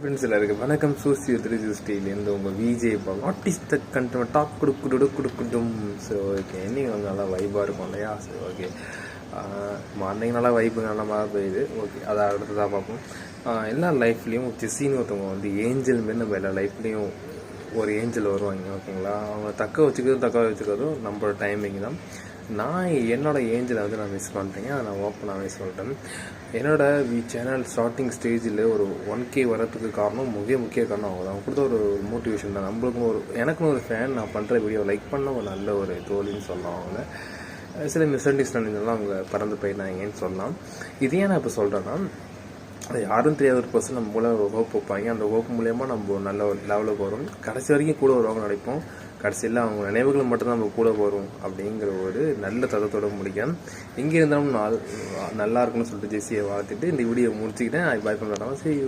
Friends எல்லாருக்கும் வணக்கம். சூசி 360 உங்கள் VJ what is the content talk கொடுக்கட்டும். ஸோ ஓகே, இன்னைக்கு வந்து நல்லா வைப்பாக இருக்கும் இல்லையா? சரி ஓகே, மார்னிங் நல்லா வைப்பு நல்ல மாதிரி போயிடுது. ஓகே, அதை அடுத்ததாக பார்ப்போம். எல்லா லைஃப்லேயும் ஜெஸ்ஸின்னு ஒருத்தவங்க வந்து ஏஞ்சல் மாரி நம்ம எல்லா லைஃப்லேயும் ஒரு ஏஞ்சல் வருவாங்க. ஓகேங்களா? அவங்க தக்க வச்சுக்கிறதும் நம்மளோட டைமிங் தான். நான் என்னோடய ஏஞ்சலை வந்து நான் மிஸ் பண்ணுறேங்க. அதை நான் ஓப்பனாகவே சொல்லிட்டேன். என்னோடய சேனல் ஸ்டார்டிங் ஸ்டேஜில் ஒரு 1K வரதுக்கு காரணம் முக்கிய காரணம் அவங்க தான். அவங்க கொடுத்த ஒரு மோட்டிவேஷன் தான். நம்மளுக்கும் எனக்குன்னு ஒரு ஃபேன், நான் பண்ணுற வீடியோ லைக் பண்ண ஒரு நல்ல ஒரு தோழின்னு சொல்லலாம். அவங்க சில மிஸ் அண்டர்ஸ்டாண்டிங்லாம் அவங்க பறந்து போயிருந்தாங்கன்னு சொல்லலாம். இதையே நான் இப்போ சொல்கிறேன்னா, அது யாரும் தெரியாத ஒரு பர்சன் நம்ம மூலம் ஒரு ஹோப் வைப்பாங்க. அந்த ஹோப் மூலயமா நம்ம நல்ல ஒரு லெவலுக்கு வரும். கடைசி வரைக்கும் கூட வருவாங்க நினைப்போம். கடைசியில் அவங்க நினைவுகள் மட்டும்தான் நம்ம கூட வரும் அப்படிங்கிற ஒரு நல்ல தத்துவத்தோட முடிக்கும். எங்கே இருந்தாலும் நல்லா இருக்குன்னு சொல்லிட்டு ஜெஸ்ஸியை வாழ்த்துட்டு இந்த வீடியோ முடிச்சுக்கிட்டேன். பாய் பண்ணுறாங்க. சரி.